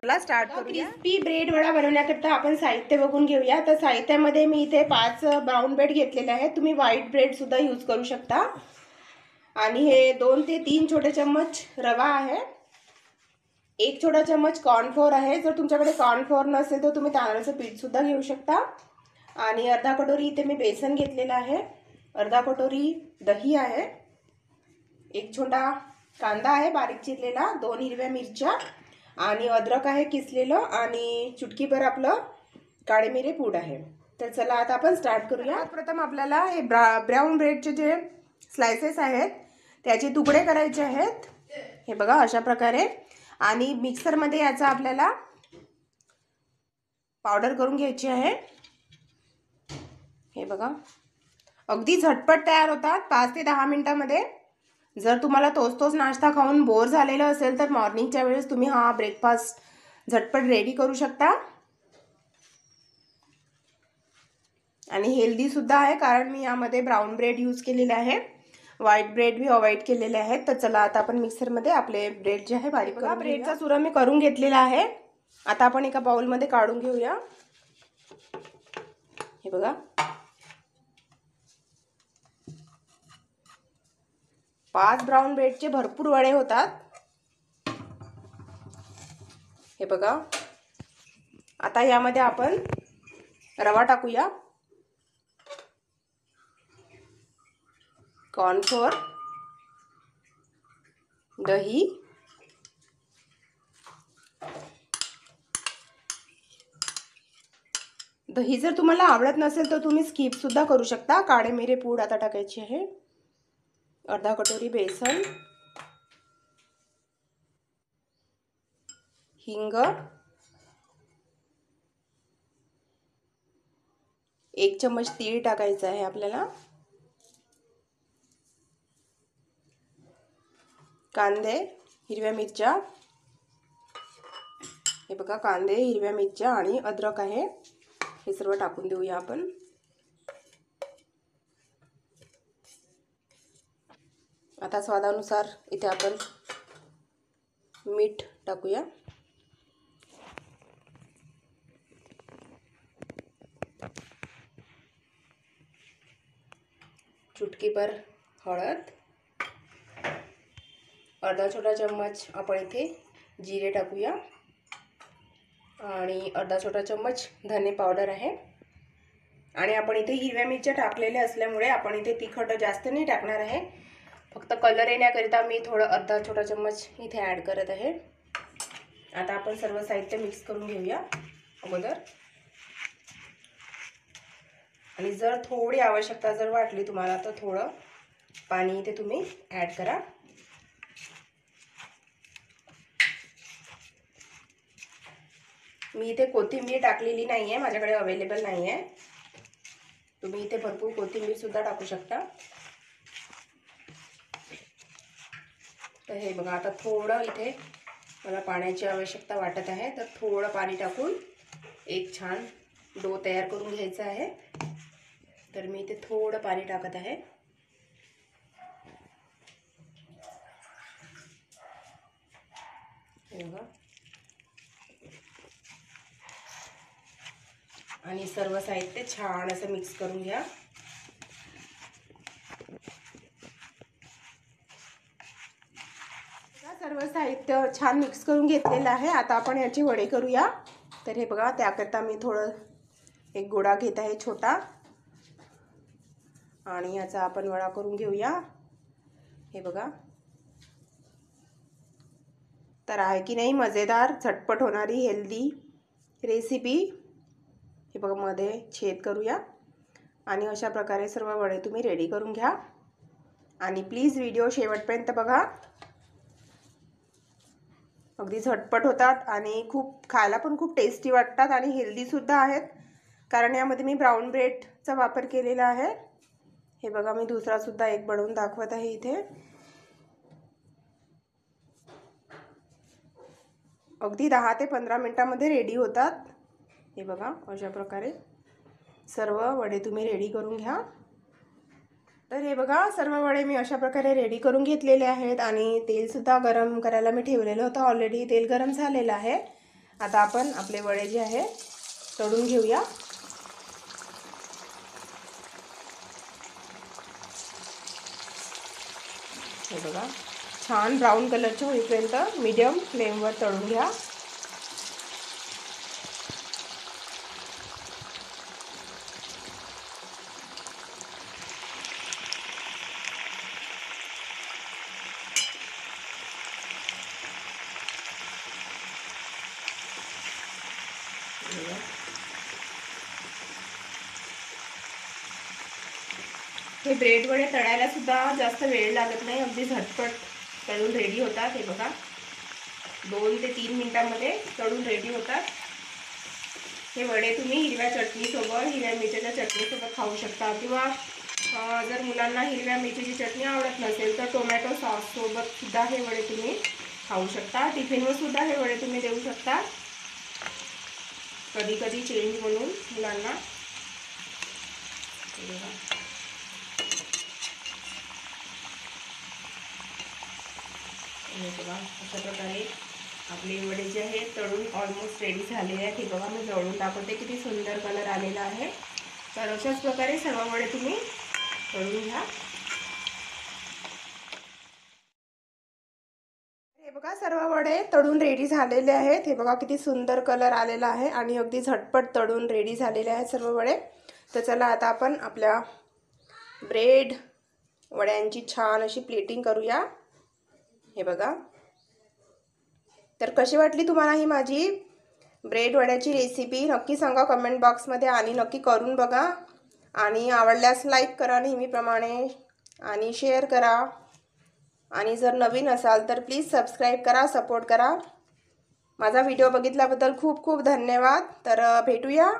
चला स्टार्ट करूया। Crispy bread vada बनवण्याकरता आपण साहित्य बघून घेऊया। तर साहित्यामध्ये मी इथे 5 ब्राउन ब्रेड घेतलेले आहेत। तुम्ही व्हाईट ब्रेड सुद्धा यूज करू शकता। आणि हे 2 ते 3 छोटे चम्मच रवा आहे, 1 छोटा चम्मच कॉर्नफ्लोअर आहे। जर तुमच्याकडे कॉर्नफ्लोअर नसेल तर तुम्ही तांदळाचं पीठ सुद्धा घेऊ शकता। आणि अर्धा कटोरी इथे मी बेसन घेतलेला आहे, अर्धा कटोरी दही आहे, 1 छोटा कांदा आहे बारीक चिरलेला, 2 हिरव्या मिरच्या आणि अद्रक आहे किसलेलं आणि चुटकीभर आपलं काळे मिरे पूड आहे। तर चला आता आपण स्टार्ट करूया। प्रथम आपल्याला हे ब्राउन ब्रेडचे जे स्लाइसेस आहेत त्याचे तुकडे करायचे आहेत, हे बघा अशा प्रकारे। आणि मिक्सरमध्ये याचा आपल्याला पावडर करून घ्यायची आहे। हे बघा अगदी झटपट तयार होतात 5 ते 10 मिनिटांमध्ये। जर तुम्हाला तोच नाश्ता खाऊन बोर झालेलं असेल तर मॉर्निंगच्या वेळेस तुम्ही हा ब्रेकफास्ट झटपट रेडी करू शकता। आणि हेल्दी सुद्धा आहे कारण मी यामध्ये ब्राउन ब्रेड यूज केलेले आहे, व्हाईट ब्रेड मी अवॉइड केलेले आहेत। तर चला आता आपण मिक्सरमध्ये आपले ब्रेड जे आहे बारीक करून ब्रेडचा चुरा मी करून घेतलेला आहे। आता आपण एका बाउलमध्ये काढून घेऊया। हे बघा 5 ब्राउन ब्रेडचे भरपूर वडे होतात, हे बघा। आता यामध्ये आपण रवा टाकूया, कॉर्नफ्लोअर, दही, दही जर तुम्हाला आवडत नसेल तर तुम्ही स्किप सुद्धा करू शकता। काळे मिरे पूड आता टाकायची आहे, अर्धा कटोरी बेसन, हिंग, 1 चम्मच तीळ टाकायचा आहे आपल्याला, कांदे, हिरव्या मिरच्या, हे बघा कांदे, हिरव्या मिरच्या आणि अद्रक आहे, हे सर्व टाकून देऊया आपण। आता स्वादानुसार इथे आपण मीठ टाकूया, चुटकीभर हळद, अर्धा छोटा चम्मच आपण इथे जिरे टाकूया आणि अर्धा छोटा चम्मच धने पावडर आहे। आणि आपण इथे हिरव्या मिरच्या टाकलेल्या असल्यामुळे आपण इथे तिखट जास्त नाही टाकणार आहे, फक्त कलर येण्याकरिता मी थोडं अर्धा छोटा चम्मच इथे ॲड करत आहे। आता आपण सर्व साहित्य मिक्स करून घेऊया अगोदर। आणि जर थोडी आवश्यकता जर वाटली तुम्हाला तर थोडं पाणी इथे तुम्ही ॲड करा। मी इथे कोथिंबीर टाकलेली नाही आहे, माझ्याकडे अवेलेबल नाही आहे, तुम्ही इथे भरपूर कोथिंबीर सुद्धा टाकू शकता। तर हे बघा आता थोडं इथे मला पाण्याची आवश्यकता वाटत आहे, तर थोडं पाणी टाकून एक छान डो तयार करून घ्यायचा आहे। तर मी इथे थोडं पाणी टाकत आहे, हे बघा। आणि सर्व साहित्य छान असं मिक्स करून घ्या। सर्व साहित्य छान मिक्स करून घेतलेलं आहे। आता आपण याचे वडे करूया। तर हे बघा त्याकरता मी थोडं एक गोळा घेत आहे छोटा आणि याचा आपण वडा करून घेऊया। हे बघा तर आहे की नाही मजेदार झटपट होणारी हेल्दी रेसिपी। हे बघा मध्ये छेद करूया आणि अशा प्रकारे सर्व वडे तुम्ही रेडी करून घ्या। आणि प्लीज व्हिडिओ शेवटपर्यंत बघा, अगदी झटपट होतात आणि खूप खायला पण खूप टेस्टी वाटतात आणि हेल्दी सुद्धा आहेत कारण यामध्ये मी ब्राउन ब्रेडचा वापर केलेला आहे। हे बघा मी दुसरा सुद्धा एक बनवून दाखवत आहे इथे। अगदी 10 ते 15 मिनिटांमध्ये रेडी होतात। हे बघा अशा प्रकारे सर्व वडे तुम्ही रेडी करून घ्या। तर हे बघा सर्व वडे मी अशा प्रकारे रेडी करून घेतलेले आहेत आणि तेल सुद्धा गरम करायला मी ठेवलेलं होतं ऑलरेडी, तेल गरम झालेलं आहे। आता आपण आपले वडे जे आहे तळून घेऊया. हे बघा, छान ब्राऊन कलरचे होईपर्यंत मीडियम फ्लेमवर तळून घ्या. हे ब्रेड वडे तळायला सुद्धा जास्त वेळ लागत नाही, अगदी झटपट तळून रेडी होतात. हे बघा, 2 ते 3 मिनिटांमध्ये तळून रेडी होतात. हे वडे तुम्ही हिरव्या चटणीसोबत, हिरव्या मिरच्याच्या चटणीसोबत खाऊ शकता, किंवा जर मुलांना हिरव्या मिरचीची चटणी आवडत नसेल तर टोमॅटो सॉससोबत सुद्धा हे वडे तुम्ही खाऊ शकता. टिफिनवर सुद्धा हे वडे तुम्ही देऊ शकता, कधी कधी चेंज म्हणून मुलांना. बघा, अशा प्रकारे आपले वडे जे आहेत तळून ऑलमोस्ट रेडी झालेले आहेत. हे बघा, मी जळून दाखवते किती सुंदर कलर आलेला आहे. तर अशाच प्रकारे सर्व वडे तुम्ही तळून घ्या. हे बघा, सर्व वडे तळून रेडी झालेले आहेत. हे बघा किती सुंदर कलर आलेला आहे आणि अगदी झटपट तळून रेडी झालेले आहेत सर्व वडे. तर चला आता आपण आपल्या ब्रेड वड्यांची छान अशी प्लेटिंग करूया. हे बघा, तर कशी वाटली तुम्हाला ही माझी ब्रेड वड्याची रेसिपी नक्की सांगा कमेंट बॉक्समध्ये, आणि नक्की करून बघा. आणि आवडल्यास लाईक करा नेहमीप्रमाणे, आणि शेअर करा. आणि जर नवीन असाल तर प्लीज सबस्क्राईब करा, सपोर्ट करा. माझा व्हिडिओ बघितल्याबद्दल खूप खूप धन्यवाद. तर भेटूया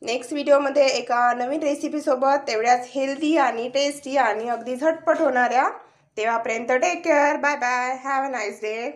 नेक्स्ट व्हिडिओमध्ये एका नवीन रेसिपीसोबत, तेवढ्याच हेल्दी आणि टेस्टी आणि अगदी झटपट होणाऱ्या. तेव्हापर्यंत take care, bye bye, have a nice day.